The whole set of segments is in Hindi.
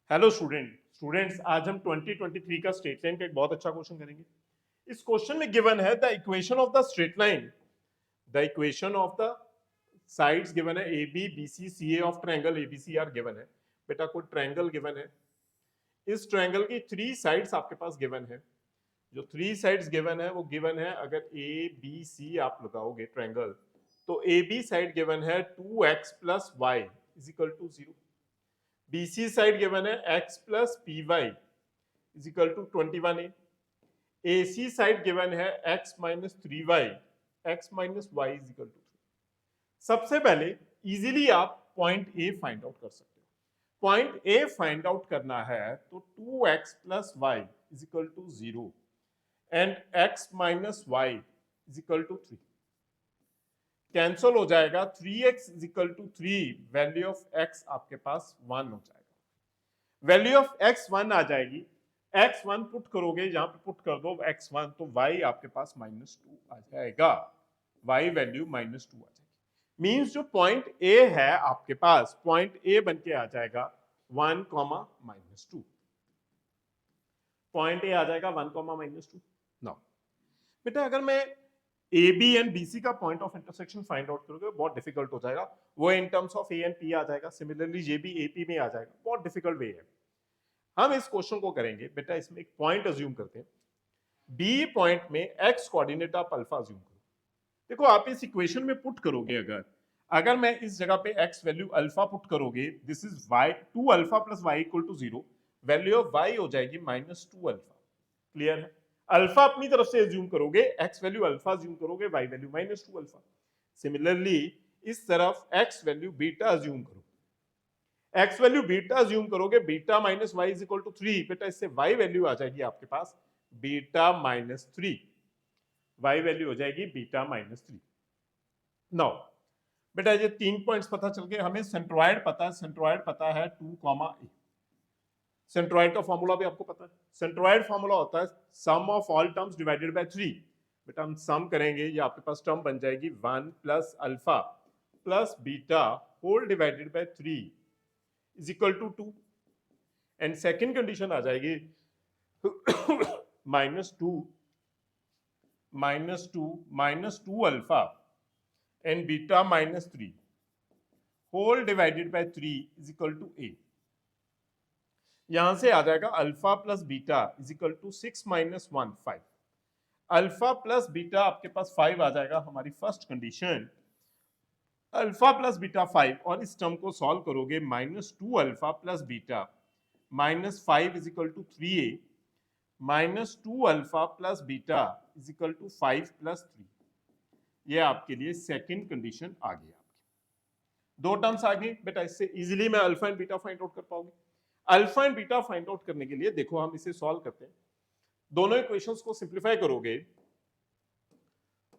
हेलो स्टूडेंट्स आज हम 2023 का स्ट्रेट लाइन का एक बहुत अच्छा क्वेश्चन करेंगे। इस क्वेश्चन में गिवन है the equation of the straight line, the equation of the sides given है A B B C C A of triangle A B C are given है। बेटा कोई ट्रायंगल गिवन है, इस ट्रायंगल की थ्री साइड्स आपके पास गिवन है। जो थ्री साइड्स गिवन है वो गिवन है, अगर ए बी सी आप लगाओगे ट्रायंगल तो ए बी साइड गिवन है 2x plus Y is equal to 0। BC side given है x plus P Y is equal to 21a। AC side given है x minus 3y, x minus Y is equal to 3। सबसे पहले इजीली आप पॉइंट A फाइंड आउट कर सकते हो। पॉइंट A फाइंड आउट करना है तो 2x plus Y is equal to 0 and x minus Y is equal to 3। Cancel हो जाएगा, 3x is equal to 3, value of x आपके पास 1 हो जाएगा। वैल्यू ऑफ x 1 आ जाएगी, x 1 पुट करोगे, यहां पे पुट कर दो x1 तो y आपके पास -2 आ जाएगा। y वैल्यू -2 आ जाएगी। मींस जो पॉइंट A है आपके पास, पॉइंट A बन के आ जाएगा 1, -2। पॉइंट A आ जाएगा 1, -2। नाउ बेटा अगर मैं A B and B C का point of intersection find out करोगे बहुत डिफिकल्ट हो जाएगा। वो in terms of A and P आ जाएगा, सिमिलरली ये भी ए पी में आ जाएगा, बहुत डिफिकल्ट वे है। हम इस क्वेश्चन को करेंगे, बेटा इसमें एक पॉइंट अज्यूम करते हैं। बी पॉइंट में एक्स कोऑर्डिनेट आप अल्फा अज्यूम करो। देखो आप इस इक्वेशन में पुट करोगे, अगर अगर मैं इस जगह पे एक्स वैल्यू अल्फा पुट करोगे, this is Y 2 alpha plus Y equal to 0, value of Y हो जाएगी -2 अल्फा। क्लियर है? अल्फा अपनी तरफ से अज्यूम करोगे, एक्स वैल्यू अल्फा अज्यूम करोगे, वाई वैल्यू -2 अल्फा। सिमिलरली इस तरफ एक्स वैल्यू बीटा अज्यूम करो, एक्स वैल्यू बीटा अज्यूम करोगे, beta minus Y is equal to 3। बेटा इससे वाई वैल्यू आ जाएगी आपके पास बीटा -3, वाई वैल्यू हो जाएगी बीटा -3। नाउ बेटा ये 3 पॉइंट्स पता चल गए हमें। सेंट्रॉइड पता है, सेंट्रॉइड पता है 2, a। सेंट्रॉइड का फॉर्मूला भी आपको पता है। सेंट्रॉइड फॉर्मूला होता है sum of all terms divided by 3। बेटा हम सम करेंगे, ये आपके पास टर्म बन जाएगी 1 plus alpha plus beta whole divided by 3 is equal to 2। And second condition आ जाएगी -2 alpha and beta -3 whole divided by 3 is equal to a। यहां से आ जाएगा alpha plus beta is equal to 6 - 1 5। Alpha plus beta आपके पास 5 आ जाएगा, हमारी first condition. Alpha plus beta 5, और इस टर्म को सॉल्व करोगे, -2 alpha plus beta -5 is equal to 3a, -2 alpha plus beta is equal to 5 plus 3। ये आपके लिए सेकेंड कंडीशन आ गई। आपकी दो टर्म्स आ गई बेटा, इससे इजीली मैं alpha and beta find out कर पाऊंगी। Alpha and beta find out करने के लिए देखो हम इसे सॉल्व करते हैं। दोनों इक्वेशंस को सिंप्लीफाई करोगे,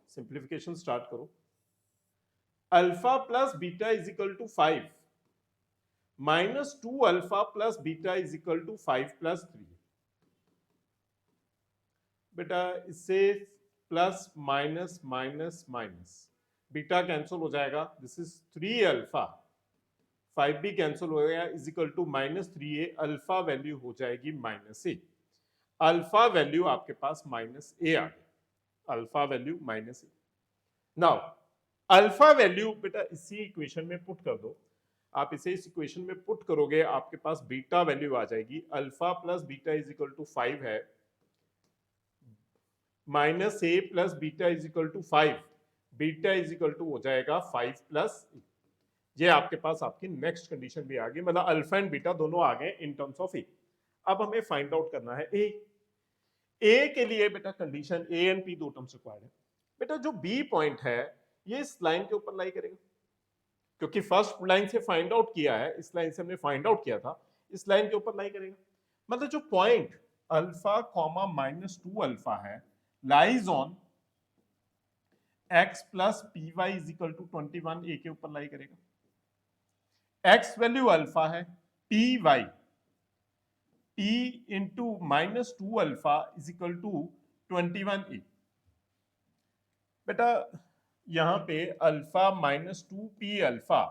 सिंप्लीफिकेशन स्टार्ट करो। Alpha plus beta is equal to 5, -2 alpha plus beta is equal to 5 plus 3। बेटा इससे plus minus minus minus beta cancel हो जाएगा, दिस इज 3 अल्फा, 5 भी कैंसिल हो गया, is equal to -3a। Alpha value हो जाएगी -a। अल्फा वैल्यू आपके पास -a आ गया, alpha value -a। Now alpha value बेटा इसी इक्वेशन में पुट कर दो। आप इसे इस इक्वेशन में पुट करोगे, आपके पास बीटा वैल्यू आ जाएगी, alpha plus beta is equal to 5 है, -a plus beta is equal to 5, beta is equal to हो जाएगा 5 प्लस a। ये आपके पास आपकी नेक्स्ट कंडीशन भी आ गई, मतलब अल्फा एंड बीटा दोनों आ गए इन टर्म्स ऑफ ए। अब हमें फाइंड आउट करना है ए के लिए। बेटा कंडीशन ए एंड पी दो टर्म्स रिक्वायर्ड है। बेटा जो बी पॉइंट है ये इस लाइन के ऊपर लाई करेगा, क्योंकि फर्स्ट लाइन से फाइंड आउट किया है, इस लाइन से हमने फाइंड आउट किया था, इस लाइन के ऊपर लाई करेगा। मतलब जो पॉइंट अल्फा कॉमा -2 अल्फा है lies on x plus P Y is equal to 21 A के ऊपर लाई करेगा। x वैल्यू अल्फा है, P Y p into -2 alpha is equal to 21 A. बेटा यहां पे alpha -2 p alpha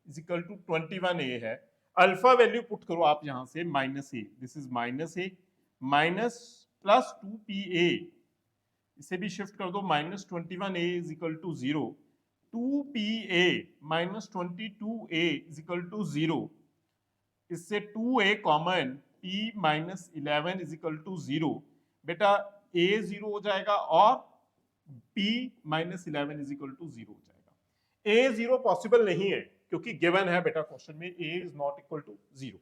is equal to 21 A है। अल्फा वैल्यू पुट करो आप यहां से minus A, this is minus A minus plus 2pa, इसे भी शिफ्ट कर दो, minus 21a is equal to 0, 2pa minus 22a is equal to 0, इससे 2a common, p minus 11 is equal to 0, बेटा a 0 हो जाएगा और p minus 11 is equal to 0 हो जाएगा। a 0 पॉसिबल नहीं है क्योंकि गिवन है बेटा क्वेश्चन में a is not equal to 0,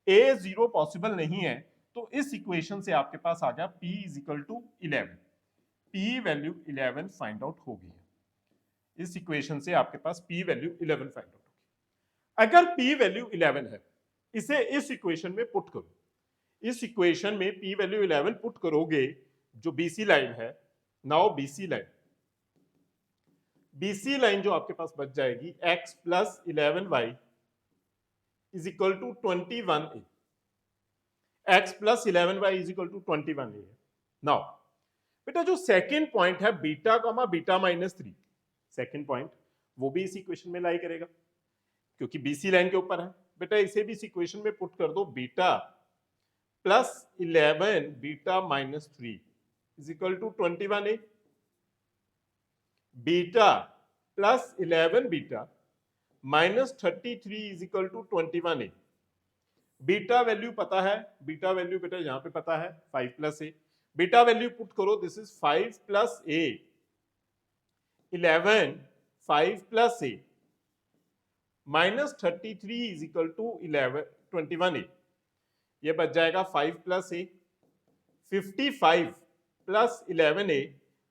a 0 possible नहीं है, तो इस इक्वेशन से आपके पास आ गया p is equal to 11, p value 11 find out हो गई है। इस इक्वेशन से आपके पास p वैल्यू 11 फाइंड आउट होगी। अगर p वैल्यू 11 है, इसे इस इक्वेशन में पुट करो, इस इक्वेशन में p वैल्यू 11 पुट करोगे, जो BC लाइन है, नाउ BC लाइन जो आपके पास बच जाएगी x plus 11y is equal to 21a, x plus 11y is equal to 21a है। नाउ बेटा जो सेकेंड पॉइंट है beta comma beta minus 3, second point वो भी इस इक्वेशन में लाई करेगा क्योंकि BC लाइन के ऊपर है। बेटा इसे भी इस इक्वेशन में पुट कर दो, beta plus 11 beta minus 3 is equal to 21a, beta plus 11 beta minus 33 is equal to 21a। Beta value पता है, बीटा वैल्यू बेटा यहां पे पता है 5 plus A, beta value put करो, this is 5 plus A, 11 5 plus A minus 33 is equal to 21a, ये बच जाएगा 5 plus A, 55 plus 11a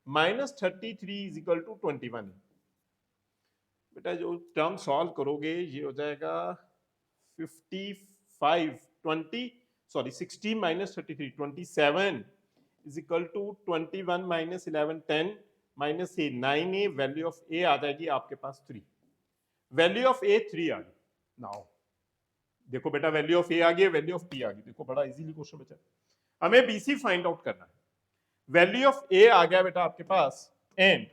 minus 33 is equal to 21a। बेटा जो टर्म सॉल्व करोगे ये हो जाएगा 60 minus 33 27 is equal to 21 minus 11 10 minus A 9a, value of A आ जाएगी आपके पास 3, वैल्यू ऑफ ए 3 आ गई। नाउ देखो बेटा वैल्यू ऑफ ए आ गई, वैल्यू ऑफ पी आ गई, देखो बड़ा इजीली क्वेश्चन बचा। हमें BC फाइंड आउट करना है, वैल्यू ऑफ ए आ गया बेटा आपके पास, एंड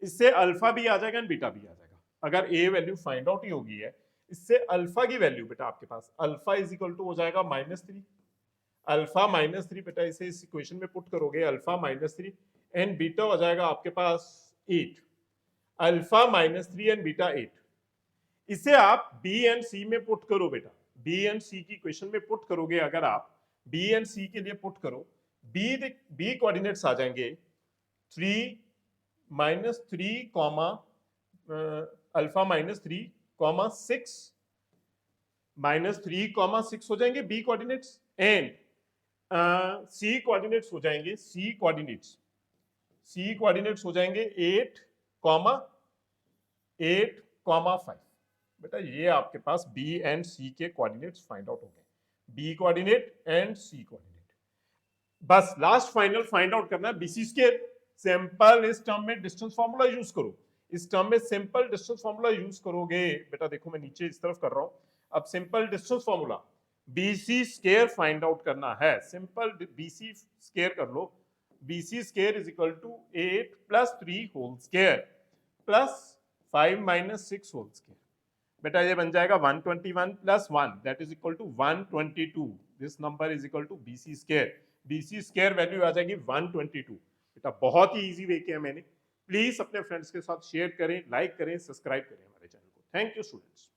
इससे अल्फा भी आ जाएगा एंड बीटा भी आ जाएगा। अगर ए वैल्यू फाइंड आउट ही होगी है, इससे अल्फा की वैल्यू बेटा आपके पास अल्फा इज इक्वल टू हो जाएगा -3, अल्फा -3 बेटा इसे इस इक्वेशन में पुट करोगे, अल्फा -3 एंड बीटा हो जाएगा आपके पास 8, अल्फा -3 एंड बीटा 8। इसे आप B एंड C में पुट करो बेटा, B एंड C की इक्वेशन में पुट करोगे, अगर आप B एंड C के लिए पुट करो, B कोऑर्डिनेट्स आ जाएंगे 3 -3 कॉमा अल्फा -3 कॉमा 6 -3 कॉमा 6 हो जाएंगे B coordinates, and C coordinates हो जाएंगे, C कोऑर्डिनेट्स हो जाएंगे 8 कॉमा 5। बेटा ये आपके पास B एंड C के कोऑर्डिनेट्स फाइंड आउट हो गए, B coordinate and C coordinate. बस लास्ट फाइनल फाइंड आउट करना है BC स्क्वायर। सिंपल इस टर्म में डिस्टेंस फार्मूला यूज करो, इस टर्म में सिंपल डिस्टेंस फार्मूला यूज करोगे। बेटा देखो मैं नीचे इस तरफ कर रहा हूं, अब simple distance formula BC square find out करना है, सिंपल BC स्क्वायर कर लो, BC square is equal to 8 plus 3 whole square plus 5 minus 6 whole square. बेटा ये बन जाएगा 121 plus 1 that is equal to 122, this number is equal to BC square, BC square value आ जाएगी 122। बेटा बहुत ही इजी वे किया मैंने, प्लीज अपने फ्रेंड्स के साथ शेयर करें, लाइक करें, सब्सक्राइब करें हमारे चैनल को। Thank you students.